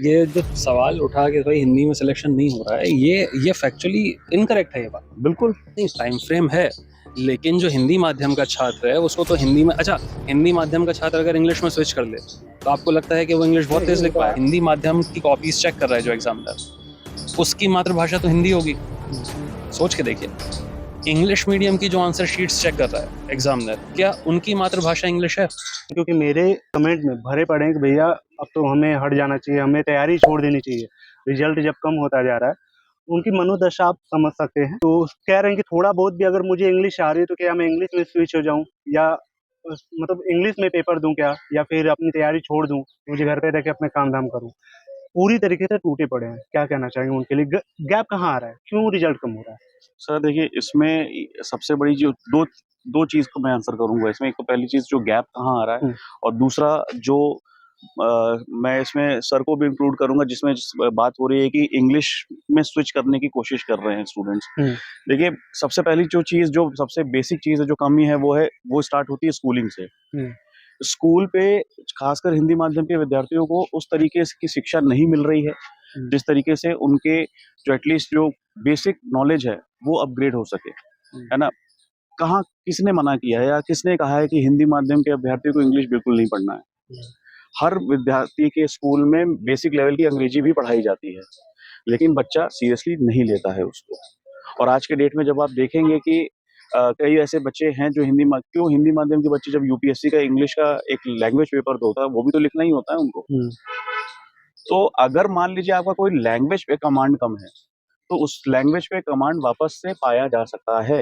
ये जो सवाल उठा के भाई हिंदी में सिलेक्शन नहीं हो रहा है, ये फैक्चुअली इनकरेक्ट है। ये बात बिल्कुल नहीं, टाइम फ्रेम है, लेकिन जो हिंदी माध्यम का छात्र है उसको तो हिंदी में, अच्छा, हिंदी माध्यम का छात्र अगर इंग्लिश में स्विच कर ले तो आपको लगता है कि वो इंग्लिश बहुत तेज लिख पाए? हिंदी माध्यम की कॉपीज चेक कर रहा है जो एग्जामिनर, उसकी मातृभाषा तो हिंदी होगी। सोच के देखिए, इंग्लिश मीडियम की जो आंसर शीट्स चेक कर रहा है एग्जामिनर, क्या उनकी मातृभाषा इंग्लिश है? क्योंकि मेरे कमेंट में भरे पड़े हैं कि भैया अब तो हमें हट जाना चाहिए, हमें तैयारी छोड़ देनी चाहिए, रिजल्ट जब कम होता जा रहा है। उनकी मनोदशा आप समझ सकते हैं। तो कह रहे हैं कि थोड़ा बहुत भी अगर मुझे इंग्लिश आ रही है तो क्या मैं इंग्लिश में स्विच हो जाऊं, या मतलब इंग्लिश में पेपर दूं क्या, या फिर अपनी तैयारी छोड़ दूं, मुझे घर पे रह के अपने काम धाम करूं। पूरी तरीके से टूटे पड़े हैं। क्या कहना चाहेंगे उनके लिए? गैप कहाँ आ रहा है, क्यों रिजल्ट कम हो रहा है? सर देखिए, इसमें सबसे बड़ी जो दो दो चीज को मैं आंसर करूंगा इसमें। एक तो पहली चीज जो गैप कहाँ आ रहा है, और दूसरा जो मैं इसमें सर को भी इंक्लूड करूंगा, जिसमें बात हो रही है कि इंग्लिश में स्विच करने की कोशिश कर रहे हैं स्टूडेंट्स। देखिए, सबसे पहली जो चीज, जो सबसे बेसिक चीज है, जो कमी है, वो स्टार्ट होती है स्कूलिंग से। स्कूल पे खासकर हिंदी माध्यम के विद्यार्थियों को उस तरीके की शिक्षा नहीं मिल रही है जिस तरीके से उनके जो एटलीस्ट जो बेसिक नॉलेज है वो अपग्रेड हो सके, है ना। कहाँ किसने मना किया है या किसने कहा है कि हिंदी माध्यम के अभ्यर्थी को इंग्लिश बिल्कुल नहीं पढ़ना है? हर विद्यार्थी के स्कूल में बेसिक लेवल की अंग्रेजी भी पढ़ाई जाती है, लेकिन बच्चा सीरियसली नहीं लेता है उसको। और आज के डेट में जब आप देखेंगे कि कई ऐसे बच्चे हैं जो हिंदी माध्यम के बच्चे जब यूपीएससी का इंग्लिश का एक लैंग्वेज पेपर होता है, वो भी तो लिखना ही होता है उनको। तो अगर मान लीजिए आपका कोई लैंग्वेज पे कमांड कम है, तो उस लैंग्वेज पे कमांड वापस से पाया जा सकता है।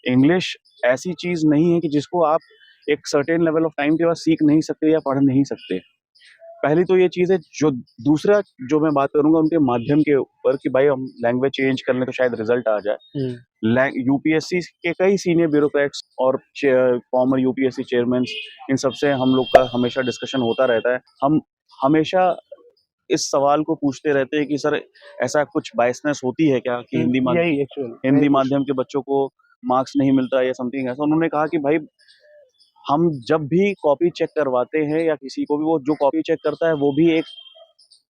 इंग्लिश ऐसी चीज नहीं है कि जिसको आप एक सर्टेन लेवल ऑफ टाइम के बाद सीख नहीं सकते या पढ़ नहीं सकते। पहली तो ये चीज है। जो दूसरा जो मैं बात करूंगा उनके माध्यम के ऊपर कि भाई हम लैंग्वेज चेंज कर लें तो शायद रिजल्ट आ जाए। यूपीएससी के कई सीनियर ब्यूरोक्रेट्स और फॉर्मर यूपीएससी चेयरमैन, इन सबसे हम लोग का हमेशा डिस्कशन होता रहता है। हम हमेशा इस सवाल को पूछते रहते हैं कि सर, ऐसा कुछ बायसनेस होती है क्या कि हिंदी माध्यम के बच्चों को मार्क्स नहीं मिलता या समथिंग ऐसा। उन्होंने कहा कि भाई, हम जब भी कॉपी चेक करवाते हैं या किसी को भी, वो जो कॉपी चेक करता है वो भी एक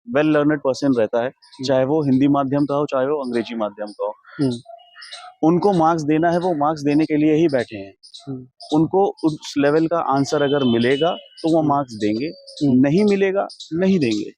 वेल लर्नड पर्सन रहता है, चाहे वो हिंदी माध्यम का हो चाहे वो अंग्रेजी माध्यम का हो। उनको मार्क्स देना है, वो मार्क्स देने के लिए ही बैठे हैं। उनको उस लेवल का आंसर अगर मिलेगा तो वो मार्क्स देंगे, नहीं मिलेगा नहीं देंगे।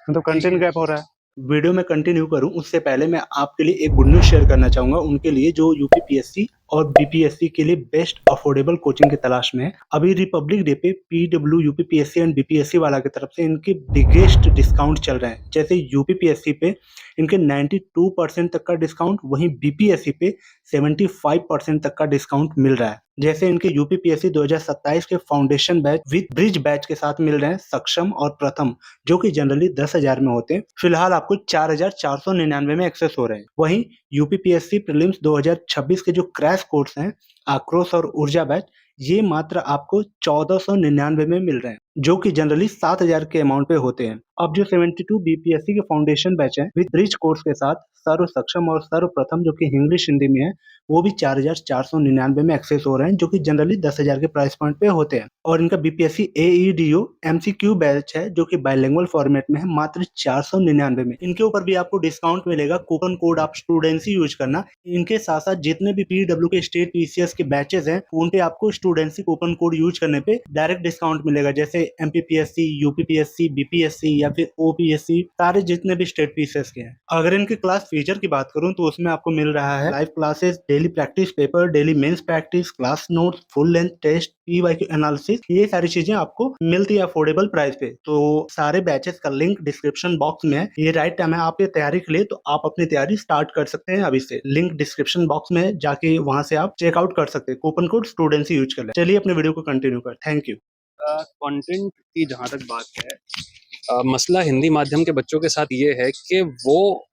तो कंटेंट गैप हो रहा है। वीडियो में कंटिन्यू करूं उससे पहले मैं आपके लिए एक गुड न्यूज शेयर करना चाहूंगा उनके लिए जो यूपीपीएससी और बीपीएससी के लिए बेस्ट अफोर्डेबल कोचिंग की तलाश में है। अभी रिपब्लिक डे पे पीडब्ल्यू यूपीपीएससी एंड बीपीएससी वाला की तरफ से इनके बिगेस्ट डिस्काउंट चल रहे हैं। जैसे यूपीपीएससी पे इनके 92% तक का डिस्काउंट, वहीं बीपीएससी पे 75% तक का डिस्काउंट मिल रहा है। जैसे इनके यूपीपीएससी 2027 के foundation batch with bridge batch के साथ मिल रहे हैं सक्षम और प्रथम, जो कि जनरली 10,000 में होते हैं। फिलहाल आपको 4,499 में एक्सेस हो रहे हैं। वहीं यूपीपीएससी प्रीलिम्स 2026 के जो क्रैश कोर्स हैं आक्रोश और ऊर्जा बैच, ये मात्र आपको 1499 में मिल रहे हैं, जो कि जनरली 7,000 के अमाउंट पे होते हैं। अब जो 72 बीपीएससी के फाउंडेशन बैच है विद ब्रिज कोर्स के साथ सर्व सक्षम और सर्व प्रथम, जो कि इंग्लिश हिंदी में है, वो भी 4,499 में एक्सेस हो रहे हैं, जो कि जनरली 10,000 के प्राइस पॉइंट पे होते हैं। और इनका बीपीएससी एईडीओ एमसीक्यू बैच है जो कि बाइलिंगुअल फॉर्मेट में है, मात्र 499 में। इनके ऊपर भी आपको डिस्काउंट मिलेगा। कूपन कोड आप स्टूडेंसी यूज करना। इनके साथ साथ जितने भी पीडब्ल्यू के स्टेट पीसीएस के बैचेस हैं उन पे आपको स्टूडेंसी कूपन कोड यूज करने पे डायरेक्ट डिस्काउंट मिलेगा। जैसे एमपीपीएससी, यूपीपीएससी, बीपीएससी या फिर ओपीएससी, सारे जितने भी स्टेट पीसीएस के हैं। अगर इनके क्लास फीचर की बात करूं तो उसमें आपको मिल रहा है live classes, daily practice paper, daily mains practice, class notes, full length test, PYQ analysis, ये सारी चीजें आपको मिलती है अफोर्डेबल प्राइस पे। तो सारे बैचेस का लिंक डिस्क्रिप्शन बॉक्स में है। ये राइट टाइम है आपकी तैयारी के लिए, तो आप अपनी तैयारी स्टार्ट कर सकते हैं अभी से। लिंक डिस्क्रिप्शन बॉक्स में जाके वहां से आप चेकआउट कर सकते हैं। कूपन कोड स्टूडेंसी यूज कर ले। चलिए अपने वीडियो को कंटिन्यू कर। Thank you. कंटेंट की जहाँ तक बात है, मसला हिंदी माध्यम के बच्चों के साथ ये है कि वो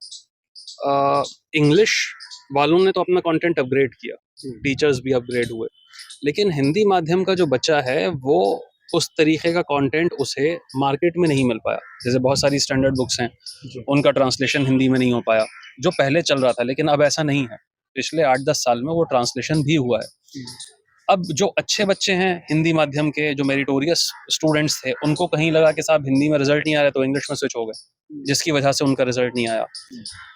इंग्लिश वालों ने तो अपना कंटेंट अपग्रेड किया, टीचर्स भी अपग्रेड हुए, लेकिन हिंदी माध्यम का जो बच्चा है वो उस तरीके का कंटेंट उसे मार्केट में नहीं मिल पाया। जैसे बहुत सारी स्टैंडर्ड बुक्स हैं, उनका ट्रांसलेशन हिंदी में नहीं हो पाया, जो पहले चल रहा था, लेकिन अब ऐसा नहीं है। पिछले 8-10 साल में वो ट्रांसलेशन भी हुआ है। अब जो अच्छे बच्चे हैं हिंदी माध्यम के, जो मेरिटोरियस स्टूडेंट्स थे, उनको कहीं लगा कि साहब हिंदी में रिजल्ट नहीं आ रहा तो इंग्लिश में स्विच हो गए, जिसकी वजह से उनका रिजल्ट नहीं आया।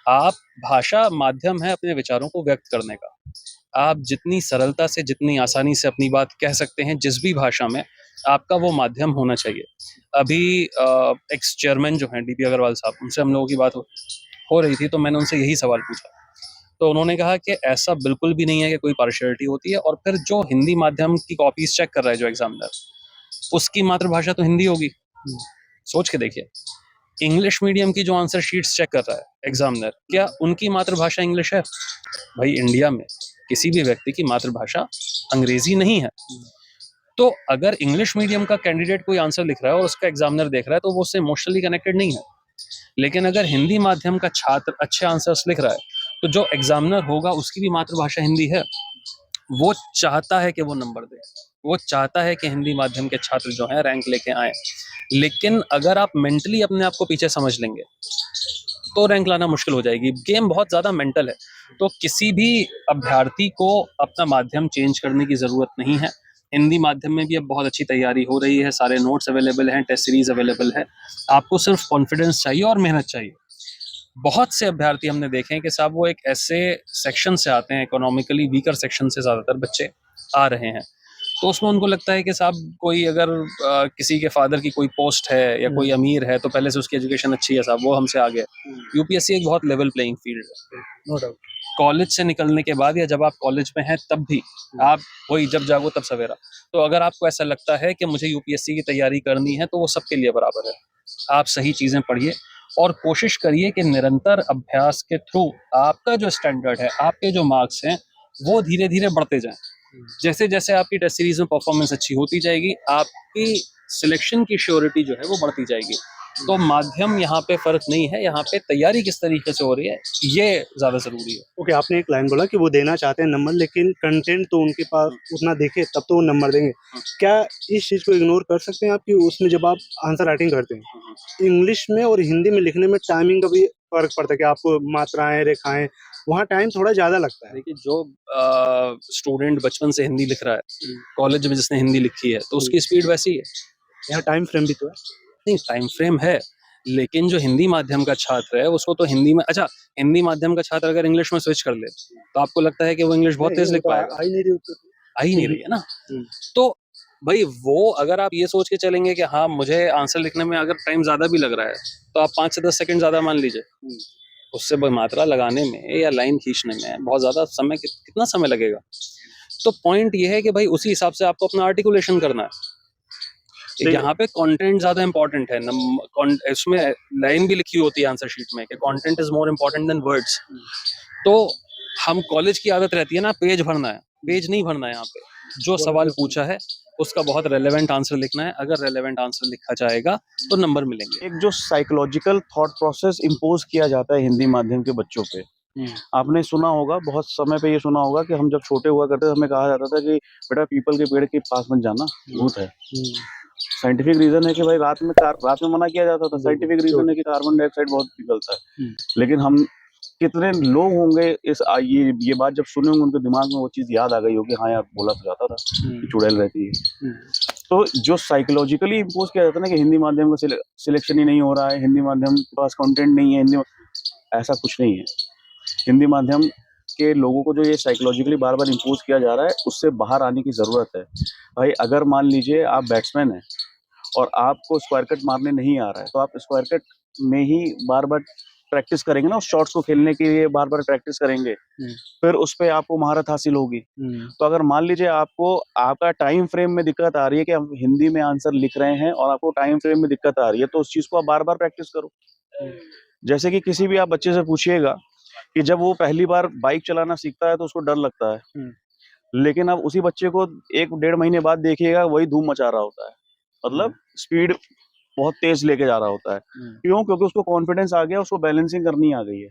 आप भाषा माध्यम है अपने विचारों को व्यक्त करने का। आप जितनी सरलता से, जितनी आसानी से अपनी बात कह सकते हैं जिस भी भाषा में, आपका वो माध्यम होना चाहिए। अभी एक्स चेयरमैन जो हैं डीपी अग्रवाल साहब, उनसे हम लोगों की बात हो रही थी, तो मैंने उनसे यही सवाल पूछा, तो उन्होंने कहा कि ऐसा बिल्कुल भी नहीं है कि कोई पार्शियलिटी होती है, और फिर जो हिंदी माध्यम की कॉपीज चेक कर रहा है जो एग्जामिनर, उसकी मातृभाषा तो हिंदी होगी। सोच के देखिए, इंग्लिश मीडियम की जो आंसर शीट्स चेक कर रहा है एग्जामिनर, क्या उनकी मातृभाषा इंग्लिश है? भाई इंडिया में किसी भी व्यक्ति की मातृभाषा अंग्रेजी नहीं है। तो अगर इंग्लिश मीडियम का कैंडिडेट कोई आंसर लिख रहा है और उसका एग्जामिनर देख रहा है, तो वो उससे इमोशनली कनेक्टेड नहीं है। लेकिन अगर हिंदी माध्यम का छात्र अच्छे आंसर्स लिख रहा है, तो जो एग्जामिनर होगा उसकी भी मातृभाषा हिंदी है, वो चाहता है कि वो नंबर दे, वो चाहता है कि हिंदी माध्यम के छात्र जो हैं रैंक लेके आए। लेकिन अगर आप मेंटली अपने आप को पीछे समझ लेंगे तो रैंक लाना मुश्किल हो जाएगी। गेम बहुत ज़्यादा मेंटल है, तो किसी भी अभ्यर्थी को अपना माध्यम चेंज करने की ज़रूरत नहीं है। हिंदी माध्यम में भी अब बहुत अच्छी तैयारी हो रही है, सारे नोट्स अवेलेबल हैं, टेस्ट सीरीज अवेलेबल है। आपको सिर्फ कॉन्फिडेंस चाहिए और मेहनत चाहिए। बहुत से अभ्यर्थी हमने देखे हैं कि साहब वो एक ऐसे सेक्शन से आते हैं, इकोनॉमिकली वीकर सेक्शन से ज़्यादातर बच्चे आ रहे हैं, तो उसमें उनको लगता है कि साहब कोई अगर किसी के फादर की कोई पोस्ट है या कोई अमीर है तो पहले से उसकी एजुकेशन अच्छी है, साहब वो हमसे आगे है। यूपीएससी एक बहुत लेवल प्लेइंग फील्ड है, नो डाउट। कॉलेज से निकलने के बाद या जब आप कॉलेज में हैं तब भी आप वही जब जागो तब सवेरा। तो अगर आपको ऐसा लगता है कि मुझे यूपीएससी की तैयारी करनी है, तो वो सबके लिए बराबर है। आप सही चीज़ें पढ़िए और कोशिश करिए कि निरंतर अभ्यास के थ्रू आपका जो स्टैंडर्ड है, आपके जो मार्क्स हैं, वो धीरे धीरे बढ़ते जाएं। जैसे जैसे आपकी टेस्ट सीरीज में परफॉर्मेंस अच्छी होती जाएगी, आपकी सिलेक्शन की श्योरिटी जो है वो बढ़ती जाएगी। तो माध्यम यहाँ पे फर्क नहीं है, यहाँ पे तैयारी किस तरीके से हो रही है ये ज्यादा जरूरी है। ओके, आपने एक लाइन बोला कि वो देना चाहते हैं नंबर, लेकिन कंटेंट तो उनके पास उतना देखे तब तो वो नंबर देंगे। क्या इस चीज़ को इग्नोर कर सकते हैं आप कि उसमें जब आप आंसर राइटिंग करते हैं इंग्लिश में और हिंदी में लिखने में टाइमिंग का भी फर्क पड़ता है कि आपको मात्राएं, रेखाएं, वहाँ टाइम थोड़ा ज़्यादा लगता है। देखिए, जो स्टूडेंट बचपन से हिंदी लिख रहा है, कॉलेज में जिसने हिंदी लिखी है, तो उसकी स्पीड वैसी है। यहाँ टाइम फ्रेम भी तो है। नहीं, टाइम फ्रेम है, लेकिन जो हिंदी माध्यम का छात्र है उसको तो हिंदी में, अच्छा, हिंदी माध्यम का छात्र अगर इंग्लिश में स्विच कर ले तो आपको लगता है कि वो इंग्लिश बहुत तेज लिख पाएगा? आ ही नहीं रही उत्तर। आ ही नहीं रही है ना। तो भाई वो अगर आप ये सोच के चलेंगे कि हाँ मुझे आंसर लिखने में अगर टाइम ज्यादा भी लग रहा है, तो आप 5 से 10 सेकंड ज्यादा मान लीजिए, उससे मात्रा लगाने में या लाइन खींचने में बहुत ज्यादा समय, कितना समय लगेगा? तो पॉइंट ये है कि भाई उसी हिसाब से आपको अपना आर्टिकुलेशन करना है। यहाँ पे कंटेंट ज्यादा इंपॉर्टेंट है। इसमें लाइन भी लिखी होती है आंसर शीट में कि content is more important than words. तो हम कॉलेज की आदत रहती है ना पेज भरना है, पेज नहीं भरना है। यहाँ पे जो सवाल पूछा है उसका बहुत रेलेवेंट आंसर लिखना है। अगर रेलेवेंट आंसर लिखा जाएगा तो नंबर मिलेंगे। एक जो साइकोलॉजिकल थॉट प्रोसेस इम्पोज किया जाता है हिंदी माध्यम के बच्चों पे, आपने सुना होगा, बहुत समय पे ये सुना होगा कि हम जब छोटे हुआ करते थे हमें कहा जाता था कि बेटा पीपल के पेड़ के पास मत जाना, भूत है। साइंटिफिक रीजन है कि भाई रात में मना किया जाता था। साइंटिफिक रीजन है कि कार्बन डाइऑक्साइड बहुत निकलता है। लेकिन हम कितने लोग होंगे ये बात जब सुने होंगे उनके दिमाग में वो चीज याद आ गई होगी, हाँ यार बोला तो जाता था कि चुड़ैल रहती है। तो जो साइकोलॉजिकली इम्पोज किया जाता है ना कि हिंदी माध्यम का सिलेक्शन ही नहीं हो रहा है, हिंदी माध्यम के पास कंटेंट नहीं है, ऐसा कुछ नहीं है। हिंदी माध्यम के लोगों को जो ये साइकोलॉजिकली बार बार इम्पोज किया जा रहा है उससे बाहर आने की जरूरत है। भाई अगर मान लीजिए आप बैट्समैन हैं और आपको स्क्वायर कट मारने नहीं आ रहा है, तो आप स्क्वायर कट में ही बार बार प्रैक्टिस करेंगे ना, उस शॉट्स को खेलने के लिए बार बार प्रैक्टिस करेंगे, फिर उस पर आपको महारत हासिल होगी। तो अगर मान लीजिए आपको आपका टाइम फ्रेम में दिक्कत आ रही है कि हम हिंदी में आंसर लिख रहे हैं और आपको टाइम फ्रेम में दिक्कत आ रही है, तो उस चीज को आप बार बार प्रैक्टिस करो। जैसे कि किसी भी आप बच्चे से पूछिएगा कि जब वो पहली बार बाइक चलाना सीखता है तो उसको डर लगता है, लेकिन अब उसी बच्चे को 1-1.5 महीने बाद देखिएगा वही धूम मचा रहा होता है, मतलब स्पीड बहुत तेज लेके जा रहा होता है। क्यों? क्योंकि उसको कॉन्फिडेंस आ गया, उसको बैलेंसिंग करनी आ गई है,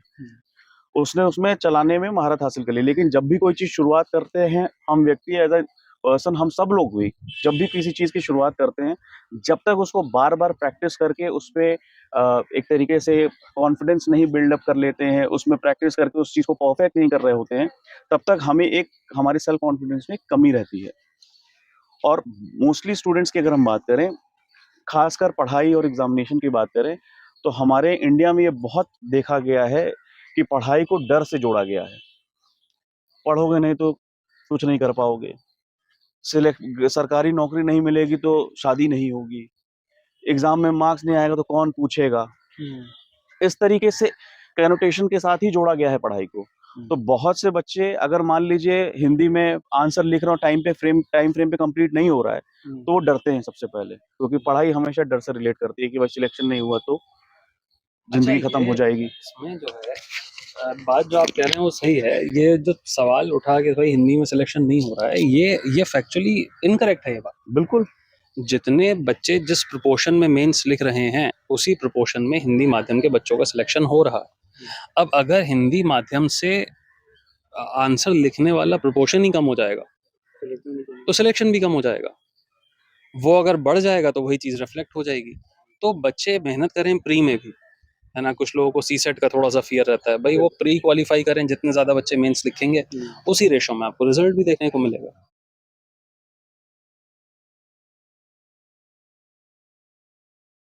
उसने उसमें चलाने में महारत हासिल कर ली। लेकिन जब भी कोई चीज शुरुआत करते हैं हम व्यक्ति, एज ए पर्सन, हम सब लोग भी जब भी किसी चीज की शुरुआत करते हैं, जब तक उसको बार बार प्रैक्टिस करके उस पे एक तरीके से कॉन्फिडेंस नहीं बिल्डअप कर लेते हैं, उसमें प्रैक्टिस करके उस चीज को परफेक्ट नहीं कर रहे होते हैं, तब तक हमें हमारी सेल्फ कॉन्फिडेंस में कमी रहती है। और मोस्टली स्टूडेंट्स की अगर हम बात करें, खासकर पढ़ाई और एग्जामिनेशन की बात करें, तो हमारे इंडिया में ये बहुत देखा गया है कि पढ़ाई को डर से जोड़ा गया है। पढ़ोगे नहीं तो कुछ नहीं कर पाओगे, सिलेक्ट सरकारी नौकरी नहीं मिलेगी तो शादी नहीं होगी, एग्जाम में मार्क्स नहीं आएगा तो कौन पूछेगा। इस तरीके से कैनोटेशन के साथ ही जोड़ा गया है पढ़ाई को। तो बहुत से बच्चे अगर मान लीजिए हिंदी में आंसर लिख रहा हूँ, टाइम फ्रेम पे कंप्लीट नहीं हो रहा है, तो वो डरते हैं सबसे पहले, क्योंकि पढ़ाई हमेशा डर से रिलेट करती है कि भाई सिलेक्शन नहीं हुआ तो जिंदगी खत्म हो जाएगी। इसमें जो है बात जो आप कह रहे हैं वो सही है। ये जो सवाल उठा के भाई हिंदी में सिलेक्शन नहीं हो रहा है, ये फैक्चुअली इनकरेक्ट है ये बात। बिल्कुल, जितने बच्चे जिस प्रोपोर्शन में मेंस लिख रहे हैं, उसी प्रोपोर्शन में हिंदी माध्यम के बच्चों का सिलेक्शन हो रहा है। अब अगर हिंदी माध्यम से आंसर लिखने वाला प्रोपोर्शन ही कम हो जाएगा, तो सिलेक्शन भी कम हो जाएगा। वो अगर बढ़ जाएगा तो वही चीज़ रिफ्लेक्ट हो जाएगी। तो बच्चे मेहनत करें प्री में भी, है ना। कुछ लोगों को सीसेट का थोड़ा सा फियर रहता है, भाई वो प्री क्वालिफाई करें, जितने ज़्यादा बच्चे मेंस लिखेंगे उसी रेशो में आपको रिजल्ट भी देखने को मिलेगा।